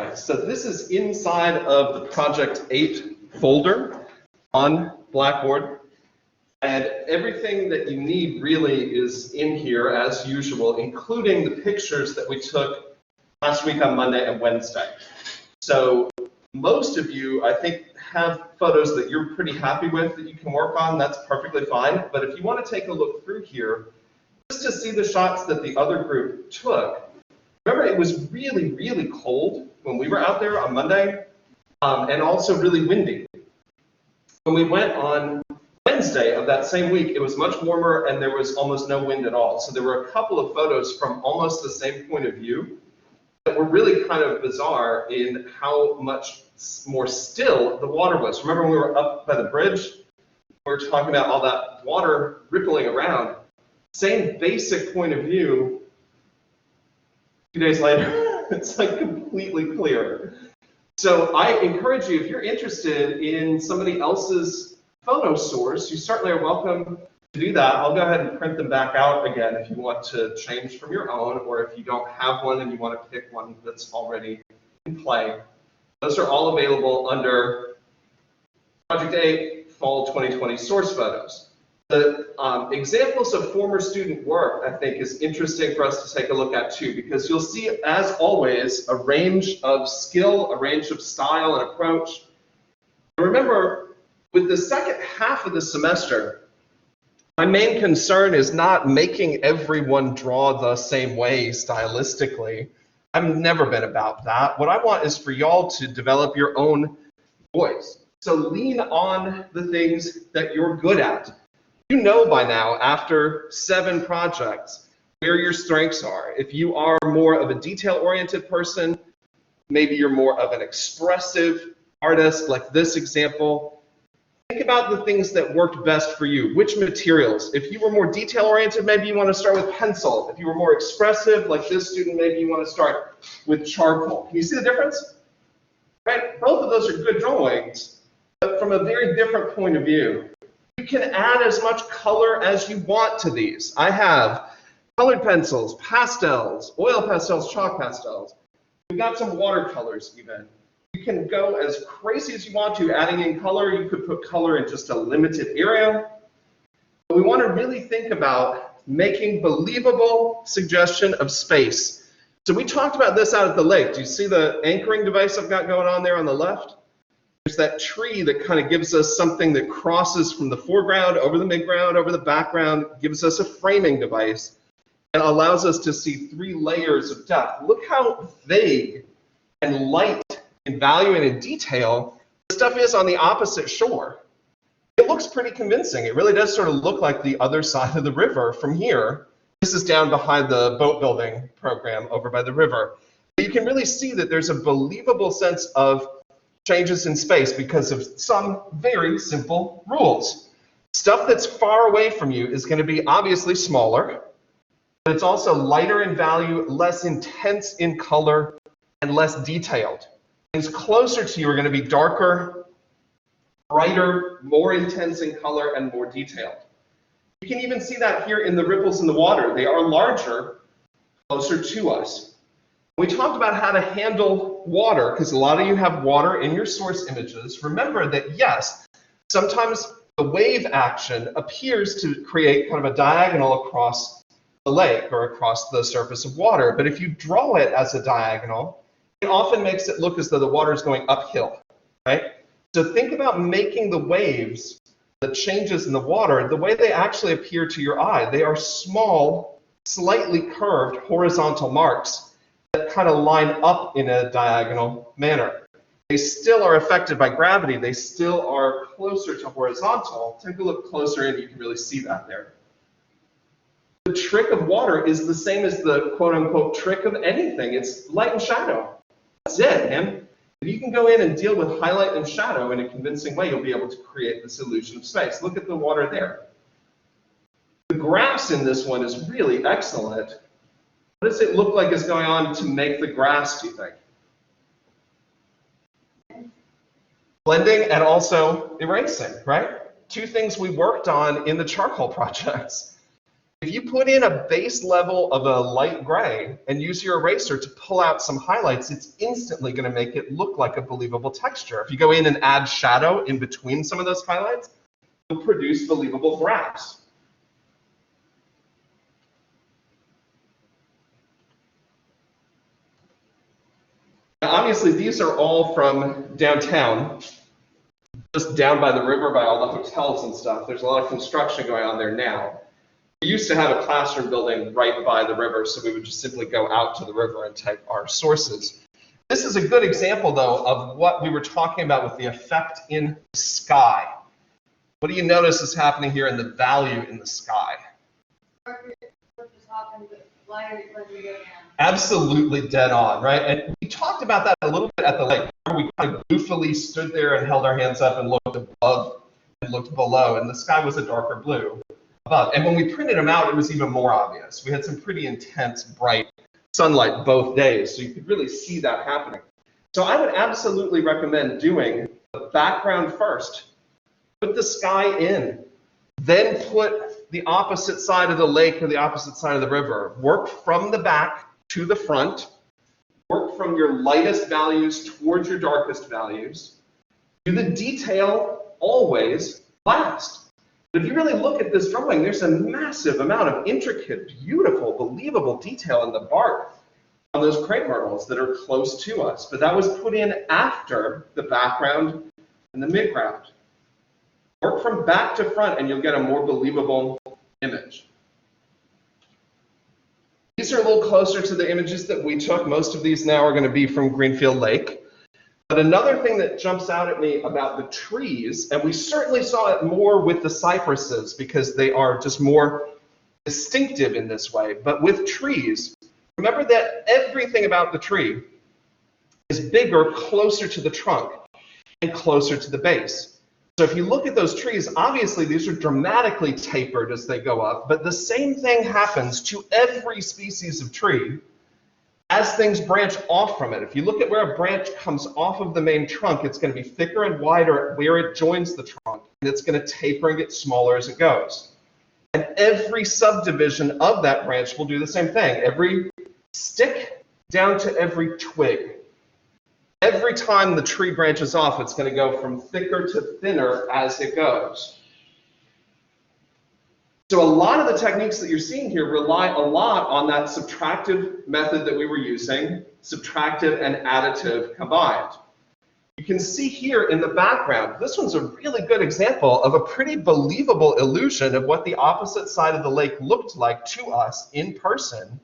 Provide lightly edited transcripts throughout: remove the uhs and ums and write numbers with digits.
right, so this is inside of the Project 8 folder on Blackboard. And everything that you need really is in here as usual, including the pictures that we took last week on Monday and Wednesday. So most of you, I think, have photos that you're pretty happy with that you can work on. That's perfectly fine. But if you want to take a look through here, just to see the shots that the other group took, remember it was really, really cold when we were out there on Monday, and also really windy. When we went on Wednesday of that same week, it was much warmer and there was almost no wind at all. So there were a couple of photos from almost the same point of view that were really kind of bizarre in how much more still the water was. Remember when we were up by the bridge, we were talking about all that water rippling around. Same basic point of view. 2 days later, it's like completely clear. So I encourage you, if you're interested in somebody else's photo source, you certainly are welcome to do that. I'll go ahead and print them back out again if you want to change from your own, or if you don't have one and you want to pick one that's already in play. Those are all available under Project 8 Fall 2020 source photos. The examples of former student work, I think, is interesting for us to take a look at too, because you'll see, as always, a range of skill, a range of style and approach. And remember, with the second half of the semester, my main concern is not making everyone draw the same way stylistically. I've never been about that. What I want is for y'all to develop your own voice. So lean on the things that you're good at. You know by now, after 7 projects, where your strengths are. If you are more of a detail-oriented person, maybe you're more of an expressive artist, like this example. Think about the things that worked best for you. Which materials? If you were more detail-oriented, maybe you want to start with pencil. If you were more expressive, like this student, maybe you want to start with charcoal. Can you see the difference? Right? Both of those are good drawings, but from a very different point of view. You can add as much color as you want to these. I have colored pencils, pastels, oil pastels, chalk pastels. We've got some watercolors even. You can go as crazy as you want to adding in color. You could put color in just a limited area. But we want to really think about making believable suggestion of space. So we talked about this out at the lake. Do you see the anchoring device I've got going on there on the left? There's that tree that kind of gives us something that crosses from the foreground over the midground, over the background, gives us a framing device, and allows us to see 3 layers of depth. Look how vague and light in value and in detail the stuff is on the opposite shore. It looks pretty convincing. It really does sort of look like the other side of the river from here. This is down behind the boat building program over by the river. But you can really see that there's a believable sense of changes in space because of some very simple rules. Stuff that's far away from you is going to be obviously smaller, but it's also lighter in value, less intense in color, and less detailed. Things closer to you are going to be darker, brighter, more intense in color, and more detailed. You can even see that here in the ripples in the water. They are larger, closer to us. We talked about how to handle water, because a lot of you have water in your source images. Remember that, yes, sometimes the wave action appears to create kind of a diagonal across the lake or across the surface of water. But if you draw it as a diagonal, it often makes it look as though the water is going uphill, right? So think about making the waves, the changes in the water, the way they actually appear to your eye. They are small, slightly curved horizontal marks that kind of line up in a diagonal manner. They still are affected by gravity. They still are closer to horizontal. Take a look closer and you can really see that there. The trick of water is the same as the quote-unquote trick of anything. It's light and shadow. That's it, man. If you can go in and deal with highlight and shadow in a convincing way, you'll be able to create this illusion of space. Look at the water there. The grass in this one is really excellent. What does it look like is going on to make the grass, do you think? Blending and also erasing, right? 2 things we worked on in the charcoal projects. If you put in a base level of a light gray and use your eraser to pull out some highlights, it's instantly going to make it look like a believable texture. If you go in and add shadow in between some of those highlights, you'll produce believable graphs. Now, obviously, these are all from downtown, just down by the river, by all the hotels and stuff. There's a lot of construction going on there now. We used to have a classroom building right by the river, so we would just simply go out to the river and type our sources. This is a good example, though, of what we were talking about with the effect in the sky. What do you notice is happening here in the value in the sky? Absolutely dead on, right? And we talked about that a little bit at the lake. We kind of goofily stood there and held our hands up and looked above and looked below, and the sky was a darker blue above. And when we printed them out, it was even more obvious. We had some pretty intense, bright sunlight both days, so you could really see that happening. So I would absolutely recommend doing the background first. Put the sky in, then put the opposite side of the lake or the opposite side of the river. Work from the back to the front. Work from your lightest values towards your darkest values. Do the detail always last. But if you really look at this drawing, there's a massive amount of intricate, beautiful, believable detail in the bark on those crepe myrtles that are close to us. But that was put in after the background and the midground. Work from back to front and you'll get a more believable image. These are a little closer to the images that we took. Most of these now are going to be from Greenfield Lake. But another thing that jumps out at me about the trees, and we certainly saw it more with the cypresses because they are just more distinctive in this way, but with trees, remember that everything about the tree is bigger closer to the trunk and closer to the base. So if you look at those trees, obviously these are dramatically tapered as they go up, but the same thing happens to every species of tree as things branch off from it. If you look at where a branch comes off of the main trunk, it's going to be thicker and wider where it joins the trunk, and it's going to taper and get smaller as it goes. And every subdivision of that branch will do the same thing. Every stick down to every twig. Every time the tree branches off, it's going to go from thicker to thinner as it goes. So a lot of the techniques that you're seeing here rely a lot on that subtractive method that we were using, subtractive and additive combined. You can see here in the background, this one's a really good example of a pretty believable illusion of what the opposite side of the lake looked like to us in person.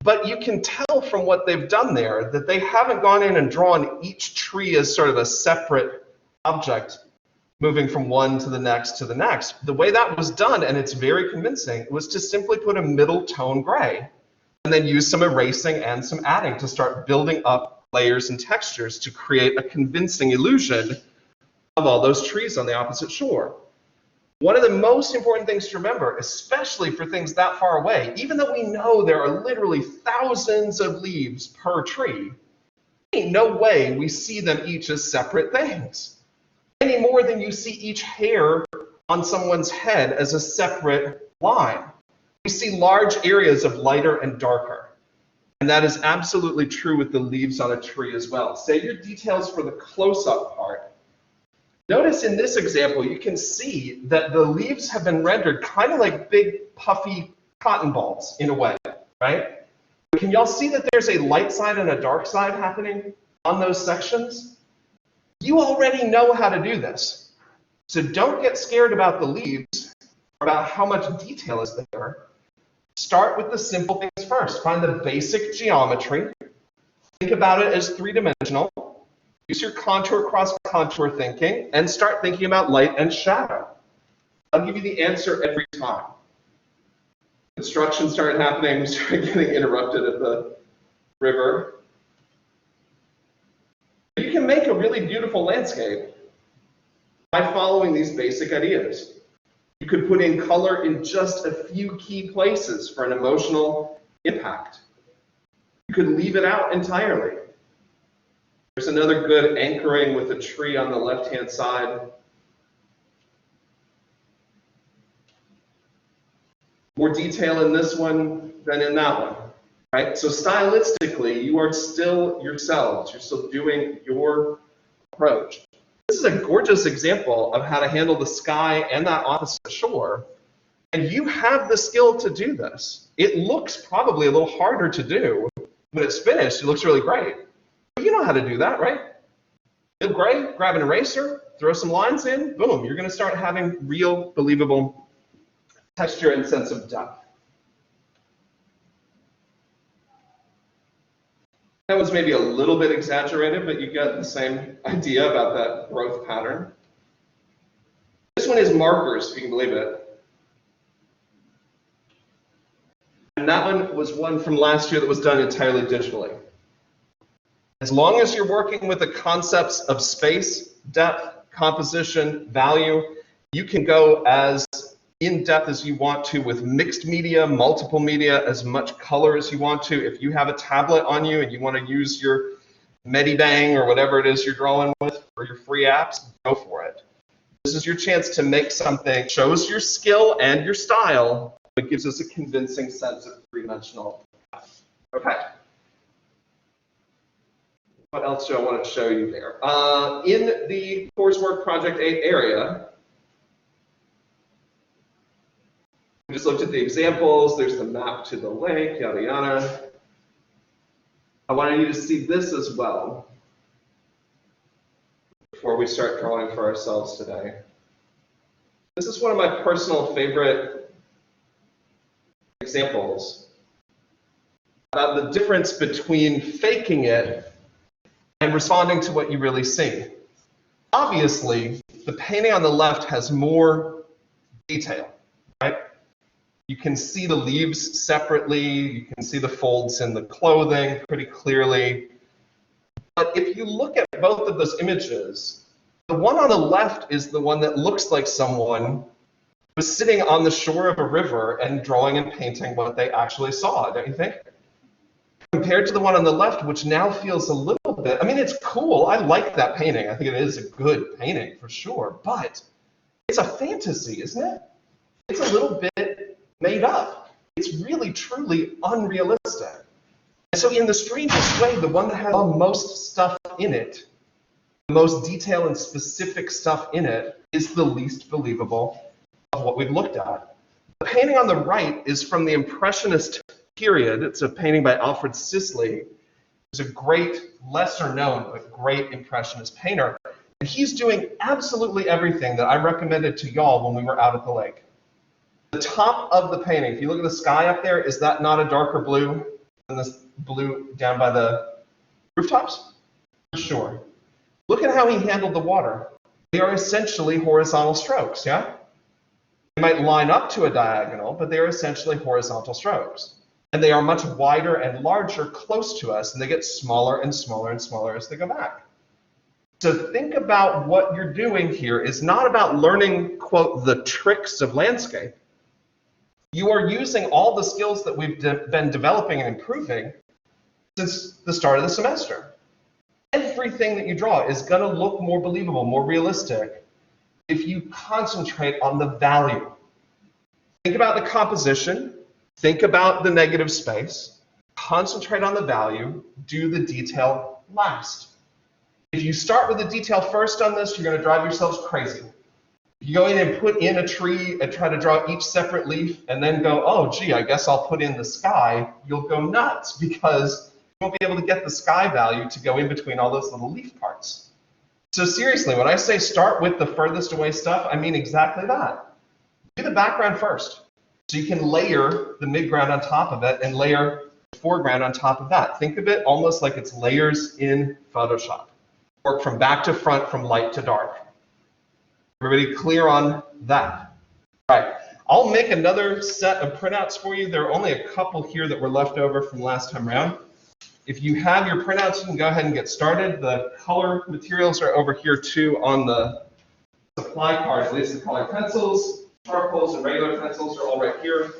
But you can tell from what they've done there that they haven't gone in and drawn each tree as sort of a separate object moving from one to the next to the next. The way that was done, and it's very convincing, was to simply put a middle tone gray and then use some erasing and some adding to start building up layers and textures to create a convincing illusion of all those trees on the opposite shore. One of the most important things to remember, especially for things that far away, even though we know there are literally thousands of leaves per tree, ain't no way we see them each as separate things. Any more than you see each hair on someone's head as a separate line. We see large areas of lighter and darker. And that is absolutely true with the leaves on a tree as well. Save your details for the close-up part. Notice in this example, you can see that the leaves have been rendered kind of like big, puffy cotton balls in a way, right? Can y'all see that there's a light side and a dark side happening on those sections? You already know how to do this. So don't get scared about the leaves, or about how much detail is there. Start with the simple things first. Find the basic geometry. Think about it as three-dimensional. Use your contour cross contour thinking and start thinking about light and shadow. I'll give you the answer every time. Construction started happening, we started getting interrupted at the river. You can make a really beautiful landscape by following these basic ideas. You could put in color in just a few key places for an emotional impact. You could leave it out entirely. There's another good anchoring with a tree on the left-hand side. more detail in this one than in that one, right? So stylistically, you are still yourselves. You're still doing your approach. This is a gorgeous example of how to handle the sky and that opposite shore. And you have the skill to do this. It looks probably a little harder to do. When it's finished, it looks really great. But you know how to do that, right? Feel great, grab an eraser, throw some lines in, boom, you're going to start having real, believable texture and sense of depth. That was maybe a little bit exaggerated, but you get the same idea about that growth pattern. This one is markers, if you can believe it. And that one was one from last year that was done entirely digitally. As long as you're working with the concepts of space, depth, composition, value, you can go as in-depth as you want to with mixed media, multiple media, as much color as you want to. If you have a tablet on you and you want to use your Medibang or whatever it is you're drawing with for your free apps, go for it. This is your chance to make something that shows your skill and your style, but gives us a convincing sense of three-dimensional depth. Okay. What else do I want to show you there? In the coursework Project 8 area, we just looked at the examples. There's the map to the lake, yada, yada. I wanted you to see this as well before we start drawing for ourselves today. This is one of my personal favorite examples about the difference between faking it and responding to what you really see. Obviously, the painting on the left has more detail, right? You can see the leaves separately, you can see the folds in the clothing pretty clearly. But if you look at both of those images, the one on the left is the one that looks like someone was sitting on the shore of a river and drawing and painting what they actually saw, don't you think? Compared to the one on the left, which now feels a little bit, I mean, it's cool. I like that painting. I think it is a good painting for sure, but it's a fantasy, isn't it? It's a little bit made up. It's really, truly unrealistic. And so in the strangest way, the one that has the most stuff in it, the most detail and specific stuff in it, is the least believable of what we've looked at. The painting on the right is from the Impressionist period. It's a painting by Alfred Sisley, who's a great, lesser known, but great Impressionist painter. And he's doing absolutely everything that I recommended to y'all when we were out at the lake. The top of the painting, if you look at the sky up there, is that not a darker blue than this blue down by the rooftops? For sure. Look at how he handled the water. They are essentially horizontal strokes, yeah? They might line up to a diagonal, but they are essentially horizontal strokes. And they are much wider and larger close to us, and they get smaller and smaller and smaller as they go back. So think about what you're doing here is not about learning, quote, the tricks of landscape. You are using all the skills that we've been developing and improving since the start of the semester. Everything that you draw is going to look more believable, more realistic, if you concentrate on the value. Think about the composition. Think about the negative space, concentrate on the value, do the detail last. If you start with the detail first on this, you're going to drive yourselves crazy. If you go in and put in a tree and try to draw each separate leaf and then go, oh, gee, I guess I'll put in the sky, you'll go nuts because you won't be able to get the sky value to go in between all those little leaf parts. So seriously, when I say start with the furthest away stuff, I mean exactly that. Do the background first. So you can layer the midground on top of it and layer the foreground on top of that. Think of it almost like it's layers in Photoshop. Work from back to front, from light to dark. Everybody clear on that? All right. I'll make another set of printouts for you. There are only a couple here that were left over from last time around. If you have your printouts, you can go ahead and get started. The color materials are over here too on the supply card, at least the colored pencils. Charcoals and regular pencils are all right here.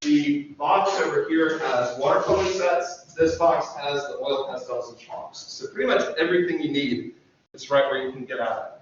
The box over here has watercolor sets. This box has the oil pastels and chalks. So pretty much everything you need is right where you can get at it.